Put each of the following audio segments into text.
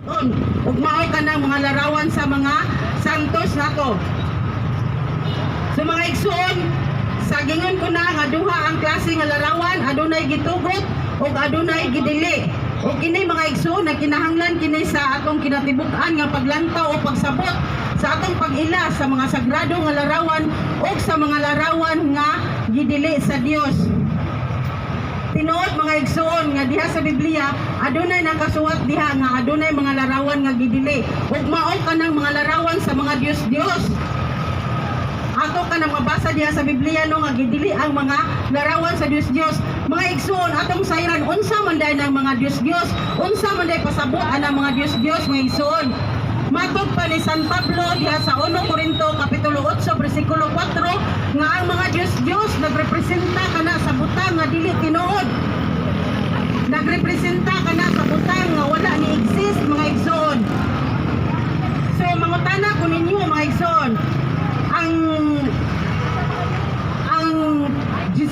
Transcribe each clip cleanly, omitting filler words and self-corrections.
ug mao ka ng mga larawan sa mga santos nato. So mga igsoon, sa gingon ko na nga duha ang klase nga larawan, adunay gitugot ug adunay gidili. O kini mga igsoon nagkinahanglan kini sa atong kinatibuk-an nga paglantaw o pagsabot sa atong pag-ila sa mga sagrado nga larawan o sa mga larawan nga gidili sa Dios. Tinuod mga igsoon nga diha sa Biblia adunay nakasuwat diha nga adunay mga larawan nga gidili ug mao kanang mga larawan sa mga Dios-Dios. Ato ka na mabasa diha sa Biblia no nga gidili ang mga larawan sa Dios-Dios. Mga igsoon atong sayran unsa man day ng mga Dios-Dios, unsa man day pasabot ang mga Dios-Dios mga igsoon. Matod pa ni San Pablo diha sa 1 Corinto kapitulo 8 bersikulo 4 nga ang mga Dios-Dios nagrepresenta kana sa butang nga dili tinuod. Nagrepresenta kana sa butang nga wala ni exist mga igsoon. So mangutana ko ninyo mga igsoon,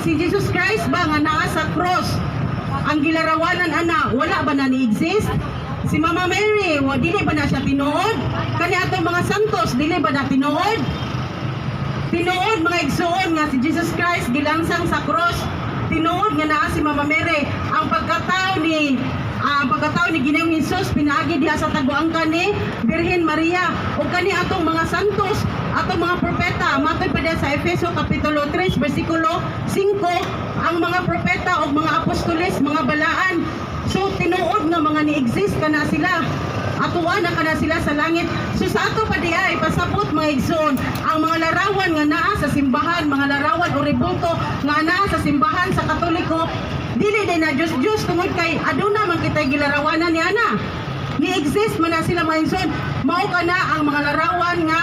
si Jesus Christ ba nga naa sa cross ang gilarawanan ana wala ba na ni exist? Si Mama Mary, dili ba na siya tinuod? Kani atong mga santos, dili ba na tinuod? Tinuod mga igsoon nga si Jesus Christ gilansang sa cross. Tinuod nga naa si Mama Mary. Ang pagkatao ni Ginoong Hesus pinaagi diha sa taguangkan ni Birhen Maria. O kani atong mga santos, atong mga propeta, matod pa diha sa Efeso kapitulo 3 bersikulo 5, ang mga propeta o mga apostoles, mga balaan. So tinuod nga mga ni-exist kana sila. Atuwa na kana sila sa langit. So sa ato pa diay pasabot mga igsoon, ang mga larawan nga naa sa simbahan, mga larawan o rebulto nga naa sa simbahan sa Katoliko, dili din na Diyos tungod kay aduna man kitay gilarawanan ni ana. Ni-exist man na sila mga igsoon. Mao kana ang mga larawan nga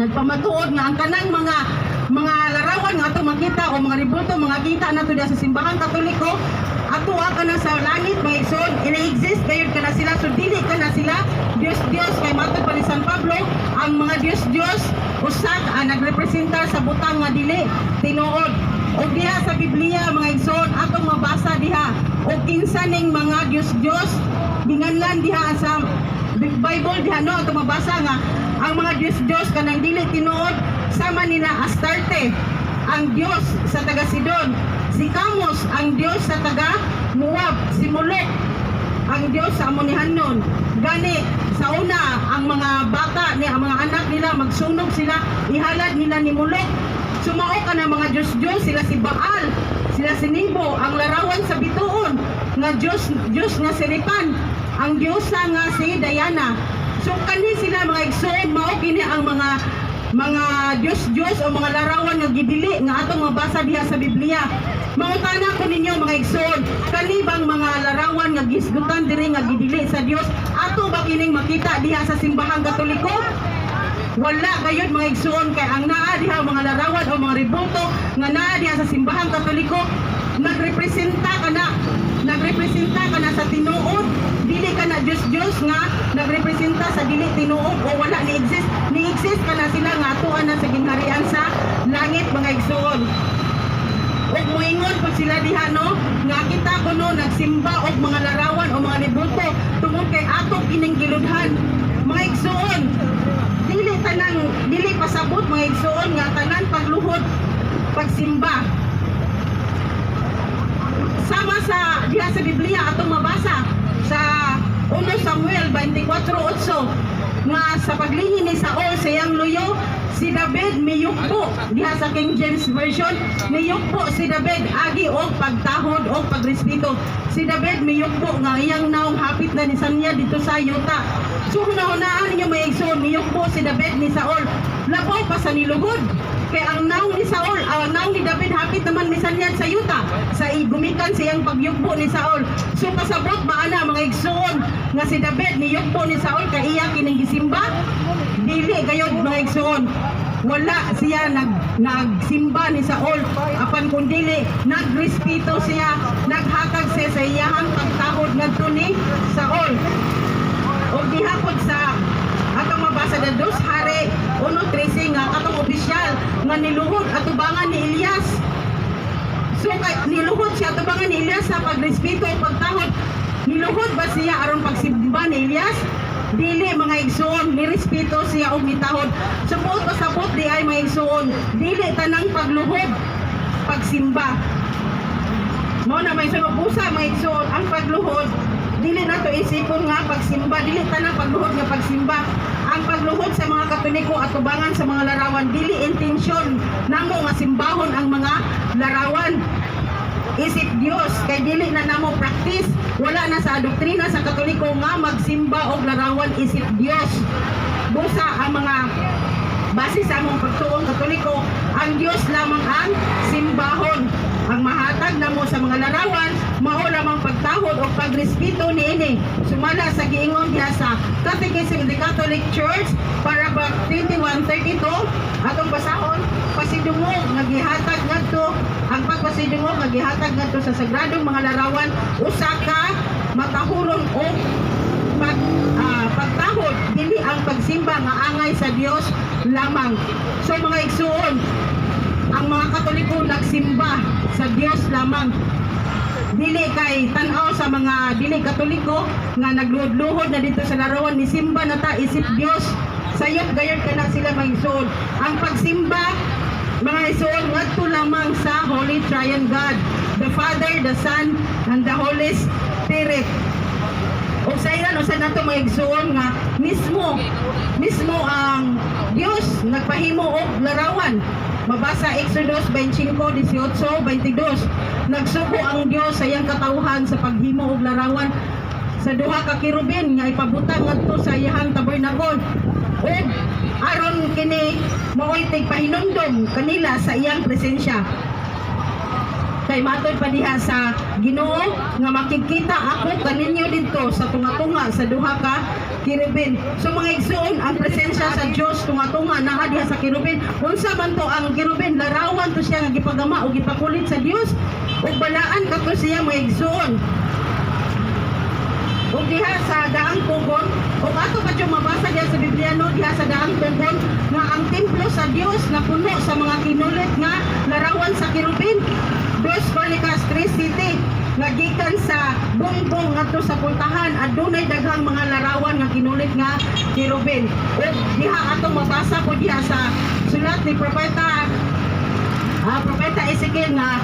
nagpamatuod nga ang kanang mga larawan nga ato makita o mga rebulto mga kita nato diha sa simbahan Katoliko, atuwa ka na sa langit mga igsoon, ina-exist gayud ka na sila. So dili ka na sila Dios kay matod pa ni San Pablo ang mga Dios usag nagrepresenta sa butang nga dili tinuod. O diha sa Biblia mga igsoon atong mabasa diha o kinsa ning mga Dios ginganlan diha sa Bible diha no atong mabasa nga ang mga Dios kanang dili tinuod sama nila Astarte ang Dios sa taga Sidon, si Kamos ang Dios sa taga Moab, si Molek ang Dios sa Amonihanon. Gani sa una ang mga bata ni ang mga anak nila magsunog sila, ihalad nila ni Molek. Sumao ka na mga Diyos sila si Baal, sila si Nebo, ang larawan sa bituon nga Diyos nga si Ripan, ang Diyosa nga si Diana. So kani sila mga igsoon mao kini ang mga Diyos o mga larawan nga gidili nga atong mabasa diha sa Biblia. Mangutana ko ninyo mga igsoon, kani bang mga larawan nga gisgutan diri nga gidili sa Dios ato ba kining makita diha sa simbahan Katoliko? Wala gayud mga igsoon kay ang naa diha mga larawan o mga rebulto nga naa diha sa simbahan Katoliko nagrepresenta kana sa tinuod, dili kana Diyos nga nagrepresenta sa dili tinuod o wala ni-exist kana sila nga atuan na sa gingharian sa langit mga igsoon. Og moingon pag sila diha no nga kita ko no nagsimba og mga larawan o mga rebulto tungod kay ato kining giludhan mga igsoon. Dili pasabot mga igsoon nga tanan pagluhod pagsimba sama sa diha sa Biblia atong mabasa sa 1 Samuel 24:8 nga sa paglihi ni Saul sa iyang luyo si David miyukpo diha sa King James Version, miyukpo si David agi og pagtahod og pagrespeto. Si David miyukpo nga iyang naong hapit na ni Sanya dito sa yuta. So hunahunaan ninyo may igsoon, miyukpo si David ni Saul labaw pa sa niluhod. Kay ang naong ni Saul, ang naong ni David hapit naman ni Sanya sa yuta sa igumikan siyang pagyukpo ni Saul. So pasabot ba ana mga igsoon nga si David niyukpo ni Saul kay iya kining gisimba? Dili gayud mga igsoon. Wala siya nagsimba ni Saul apan kundili nagrespeto siya, naghatag siya sa iyang pagtahod ngadto ni Saul. O gihapon sa atong mabasa sa 2 Hari 1:13 nga katong opisyal nga niluhod atubangan ni Elias. So niluhod siya atubangan ni Elias sa pagrespeto o pagtahod. Niluhod ba siya aron pagsimba ni Elias? Dili mga igsoon, nirespeto siya og mitahod. Subuot pasabot di ay mga igsoon, dili tanang pagluhod, pagsimba. Mo na may sunod busa mga igsoon, ang pagluhod dili na to isipon nga pagsimba, dili tanang pagluhod nga pagsimba. Ang pagluhod sa mga Katoliko at tubangan sa mga larawan, dili intensyon namo nga simbahon ang mga larawan. Isip Dios kay dili na namo practice, wala na sa doktrina sa Katoliko nga magsimba og larawan isip Dios. Busa ang mga base sa among pagtuong Katoliko, ang Dios lamang ang simbahon. Ang mahatag namo sa mga larawan mao lamang pagtahod o pagrespeto niini. Sumala sa giingon diha sa Catechism of the Catholic Church, paragraph 2132, atong basahon, pasidungog nga gihatag ngadto, ang pagpasidungog nga gihatag ngadto sa sagradong mga larawan usa ka matahuron o pagtahod, dili ang pagsimba nga angay sa Dios lamang. So mga igsoon, ang mga Katoliko nagsimba sa Dios lamang. Dili kay tan-aw sa mga dili Katoliko nga nagluhod-luhod na dito sa larawan, ni simba na ta isip Dios. Sayop gayud kana sila mga igsoon. Ang pagsimba mga igsoon ngadto lamang sa Holy Triune God, the Father, the Son, and the Holy Spirit. O sayran usa nato mga igsoon nga mismo ang Dios nagpahimo og larawan. Mabasa Exodus 25:18-22. Nagsugo ang Dios sa iyang katawhan sa paghimo og larawan sa duha ka kirubin nga ipabutang ngadto sa iyang tabernacle. Ug aron kini maoy tigpahinumdom kanila sa iyang presensya. Kay matod pa diha sa Ginoo nga makikita ako kaninyo dito sa tunga-tunga sa duha ka kirubin. So mga igsoon, ang presensya sa Dios tunga-tunga naa diha sa kirubin. Unsa man to ang kirubin, larawan to siya nga gipagama o gipakulit sa Dios ug balaan kato siya mga igsoon. Ug diha sa daang tugon, ug ato pa yung mabasa diha sa Biblia no, diha sa daang tugon nga ang templo sa Dios na puno sa mga kinulit nga larawan sa kirubin. 2 Chronicles 3:7 nga gikan sa bungbong ngadto sa pultahan adunay daghang mga larawan nga kinulit nga kirubin. Ug diha ato mabasa po diha sa sulat ni propeta Ezekiel nga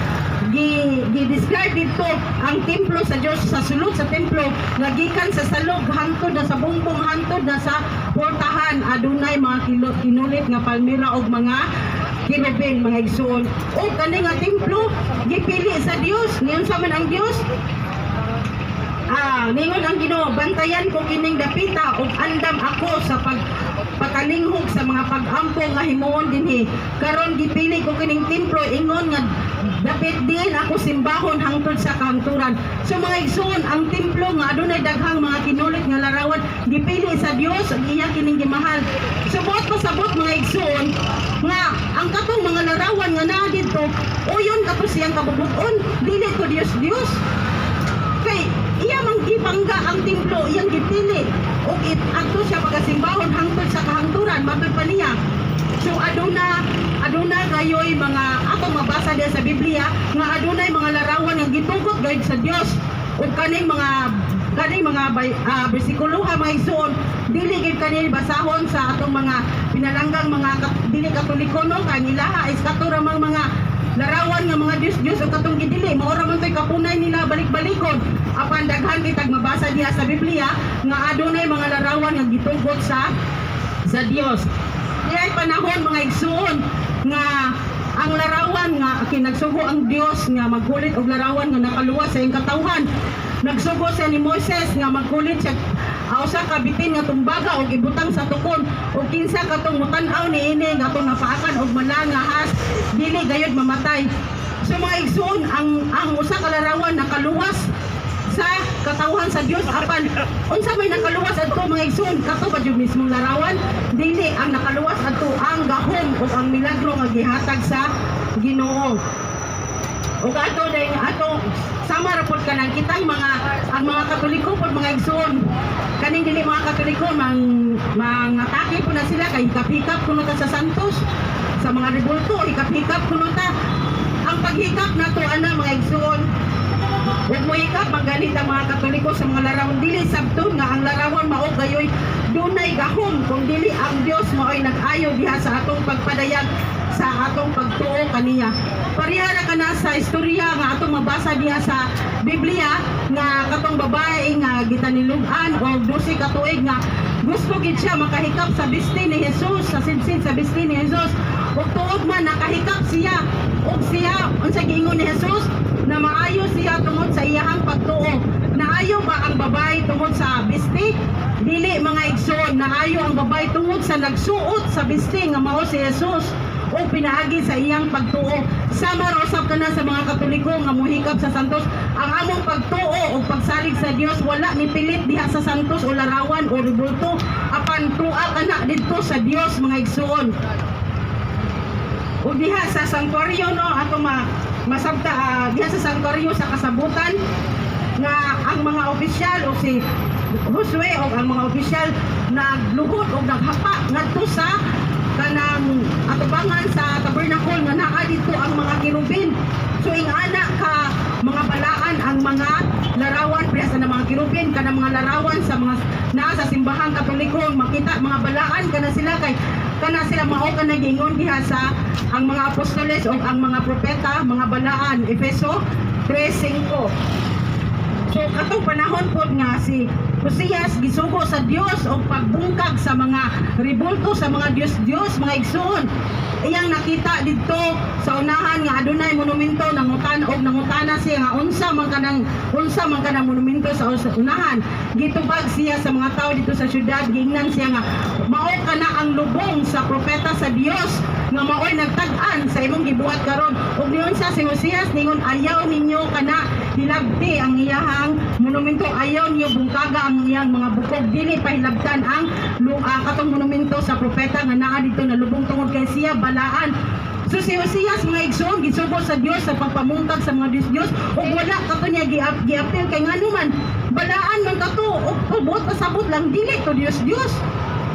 gi-describe dito ang templo sa Dios sa sulod sa templo nga gikan sa salog hangtod na sa bungbong hangtod na sa pultahan adunay mga kinulit nga palmira og mga kirubin mga igsoon. O kani nga templo gipili sa Dios. Ngayon sa man ang Dios ningon ang Ginoo, bantayan ko kining dapita ug andam ako sa pagpalinghog sa mga pag-ampo nga himuon dinhi. Karon gipili ko kining templo ingon nga dapit din ako simbahon hangtod sa kahangturan. So mga igsoon, ang templo nga adunay daghang mga kinulit nga larawan gipili sa Dios ug iya kining gimahal. Subot pasabot mga igsoon nga ang katong mga larawan nga naa didto uyon kato siyang kabubuton, dili ko Dios. Kay iya mang gibangga ang templo, iyang gipili ug adto siya magasimbahon hangtod sa kahangturan matod pa niya. So aduna gayoy mga atong mabasa diha sa Biblia nga adunay mga larawan nga gitugot gayud sa Dios ug kaning mga bersikulo mga igsoon dili gid kani basahon sa atong mga pinalanggang mga dili Katoliko no kanilaha is katuramang mga larawan nga mga Diyos o katong gidili mao ra man toy kapunay nila balik-balikon apan daghan kitag mabasa diha sa Biblia nga adunay mga larawan nga gitugot sa Dios. Diay panahon mga igsoon nga ang larawan nga kinagsugo ang Dios nga magkulit og larawan nga nakaluwas sa iyang katawhan. Nagsugo siya ni Moises nga magkulit siya usa ka bitin nga tumbaga og ibutang sa tukon ug kinsa katong mutan-aw niini nga atong napaakan og malangahas dili gayud mamatay. So mga igsoon, ang usa ka larawan nakaluwas sa katawhan sa Dios apan unsa may nakaluwas adto mga igsoon kato ba jud mismong larawan? Dili, ang nakaluwas adto ang gahom ug ang milagro nga gihatag sa Ginoo. Ug ato dahil ato sama ra pod kanang kitang ang mga Katoliko pod mga igsoon kaning dili mga Katoliko mangatake po na sila kay hikap-hikap kuno ta sa santos sa mga rebulto hikap-hikap kuno ta. Ang paghikap nato ana mga igsoon ug mo hikap magalit ang mga Katoliko sa mga larawan dili sabton nga ang larawan mao gayoy walay gahom kung dili ang Dios mao'y nag-ayo diha sa atong pagpadayag sa atong pagtuo kaniya. Pareha na kana sa istorya nga atong mabasa diha sa Biblia nga katong babae nga gitanilugan o 12 ka tuig nga gusto gid siya makahikap sa biste ni Jesus, sa sinsin sa biste ni Jesus. Ug tuod man nakahikap siya ug siya unsa giingon ni Jesus na maayo siya tungod sa iyahang pagtuo. Naayo ba ang babae tungod sa biste? Dili mga igsoon, naayo ang babae tungod sa nagsuot sa biste nga mao si Jesus o pinaagi sa iyang pagtuo. Sama ra usab kana sa mga Katoliko nga mohikap sa santos. Ang among pagtuo o pagsalig sa Dios wala ni pilit diha sa santos o larawan o ribulto, apan tuwa kana didto sa Dios mga igsoon. O diha sa sanktuaryo no ato masabta diha sa sanktuaryo sa kasabutan nga ang mga opisyal o si Josue o ang mga opisyal nagluhod o naghapa ngadto sa kanang atubangan sa tabernacle nga naa dito ang mga kirubin. So ingana ka mga balaan ang mga larawan presa ng mga kirubin kanang mga larawan sa mga naa sa simbahang Katoliko makita mga balaan kana sila kay kana sila mao kana gingon diha sa ang mga apostoles o ang mga propeta mga balaan Efeso 3:5. So katong panahon po nga si Hosias gisugo sa Dios o pagbungkag sa mga ribulto sa mga Dios mga igsoon. Iyang nakita didto sa unahan nga adunay monumento nangutana siya nga unsa man kanang monumento sa unahan. Gitubag siya sa mga tao dito sa syudad, giingnan siya nga mao kana ang lubong sa propeta sa Dios nga mao'y nagtag-an sa imong gibuhat karon. Ug niyon sa si Hosias ningon ayaw ninyo kana hilabti ang iyahang monumento, ayaw niyo bungkaga ang iyang mga bukog, dili pa hilabtan ang katong monumento sa propeta nga naa dito na lubong tungod kay siya balaan. So si Hosias mga igsoon gisugo sa Dios sa pagpamungkag sa mga Dios ug wala kato niya giapil kay nganuman balaan man kato ug tubot pasabot lang dili to Dios.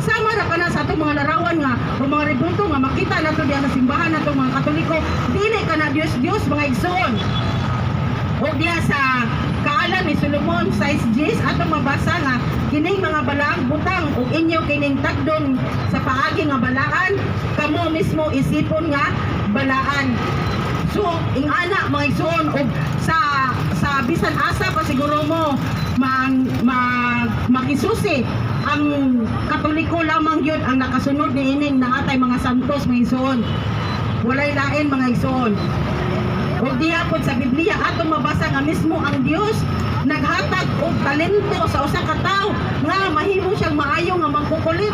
Sama ra kana sa atong mga larawan nga o mga ribulto nga makita nato diha sa simbahan nato mga Katoliko, dili kana Dios mga igsoon. O diya sa kaalam ni Solomon 6:10 atong mabasa nga kining mga balaan butang ug inyo kining tagdon sa paagi nga balaan kamo mismo isipon nga balaan. So ingana mga igsoon og sa bisan asa pa siguro mo makisusi ang Katoliko lamang yun ang nakasunod ni ining naatay mga santos mga igsoon. Walay lain mga igsoon. O diha pod sa Biblia atong mabasa nga mismo ang Dios naghatag og talento sa usa ka tawo nga mahimo siyang maayo nga mangkukulit,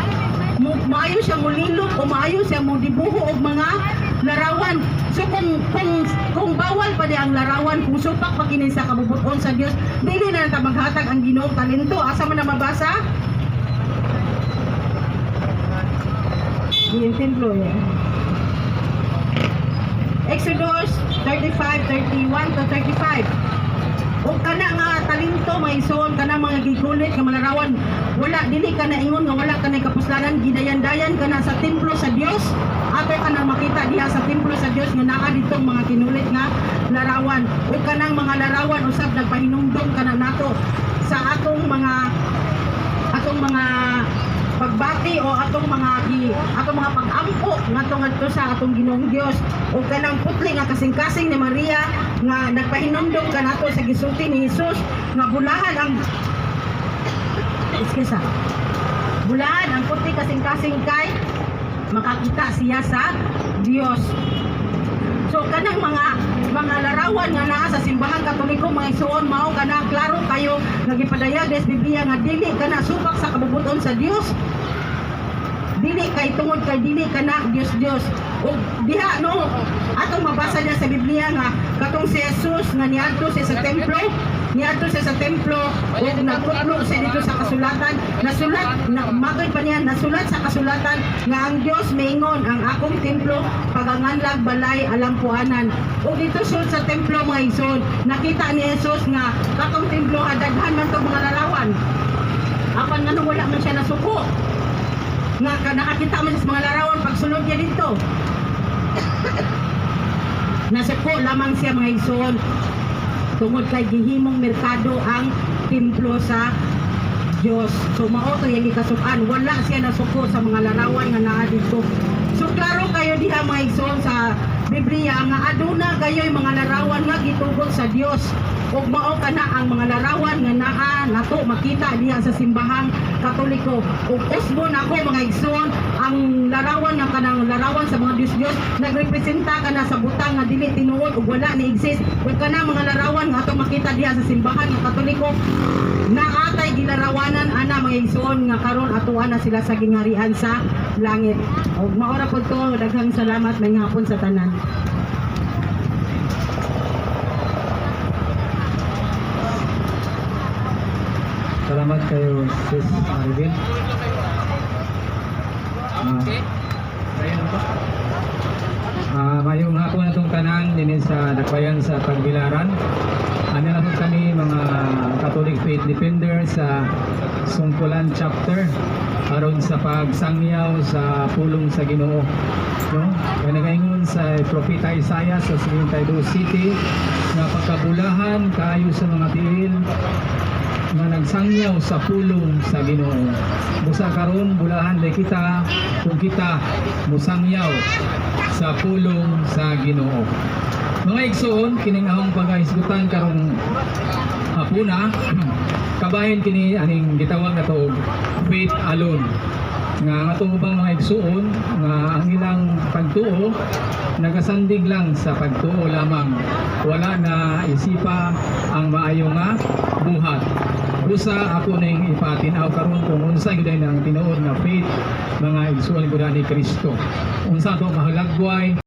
maayo siyang mulilok o maayo siyang dibuho og mga larawan. So kung bawal pa di ang larawan, kung supak pa kini sa kabubuton sa Dios, dili na ta maghatag ang Ginoo og talento. Asa man na mabasa? Yung templo yan. Exodus 35:31 to 35. O kana nga talento may ison kana mga gigulit nga malarawan wala dili kana ingon nga wala kana kapuslanan gidayan-dayan kana sa templo sa Dios ato kana makita diha sa templo sa Dios nga naa ditong mga kinulit nga larawan o kanang mga larawan usab nagpahinumdom kana nato sa atong mga pagbati o atong mga pag-ampo ngadto sa atong Ginoong Dios o kanang putli nga kasing-kasing ni Maria nga nagpahinumdom kanato sa gisulti ni Jesus nga bulahan ang putli kasing-kasing kay makakita siya sa Dios. So kanang mga larawan nga naa sa simbahang Katoliko mga igsoon mao kana klaro kayo nagipadayag des Biblia nga dili kana supak sa kabubuton sa Dios. Dili kay tungod kay dili kana Dios. O diha no atong mabasa niya sa Biblia nga katong si Jesus nga niadto siya sa templo o nagputlo siya dito sa kasulatan matod pa niya nasulat sa kasulatan nga ang Dios maingon ang akong templo paganganlag balay alampuanan. O dito sa templo mga igsoon nakita ni Jesus nga katong templo daghan man tong mga larawan apan ngano wala man siya nasuko nga nakakita man sa mga larawan pagsulod niya dito nasuko lamang siya mga igsoon tungod kay gihimong merkado ang templo sa Dios. So mao to yung ikasukan, wala siya nasuko sa mga larawan nga naa dito. So klaro kayo diha mga igsoon sa Biblia nga aduna kayo yung mga larawan nga gitugon sa Dios. Ug mao kana ang mga larawan nga naa nato makita diha sa simbahang Katoliko. Ug usbon ako mga igsoon ang larawan nga kanang larawan sa mga Dios nagrepresenta kana sa butang nga dili tinuod ug wala ni exist. Ug kana mga larawan nga ato makita diha sa simbahan nga Katoliko naatay gilarawanan ana mga igsoon nga karon atuan na sila sa gingharian sa langit. Ug maora pod to daghang salamat may hapon sa tanan. Salamat kayo, Sis Marvin. Mayong hapon na itong tanan din sa Dakbayan sa Pagbilaran. Ano na po kami mga Catholic Faith Defender sa Sungkulan Chapter aron sa pagsangyaw sa pulong sa Ginoo. No? Kaya nagaingon sa Propeta Isaiah sa 72 City na pagkabulahan kayo sa mga tiil nga nagsangyaw sa pulong sa Ginoo. Busa karon bulahan day kita kung kita musangyaw sa pulong sa Ginoo. Mga igsoon kining ahong pagahisgutan karong hapuna kabahin kini aning gitawag nato faith alone. Nga atong ubang mga igsoon nga ang ilang pagtuo nagasandig lang sa pagtuo lamang, wala na isipa ang maayo nga buhat. Usa ako ning ipatinaw karon kung unsa gyud ang tinuod nga faith mga igsoon gud ni Kristo. Unsa to mahalagway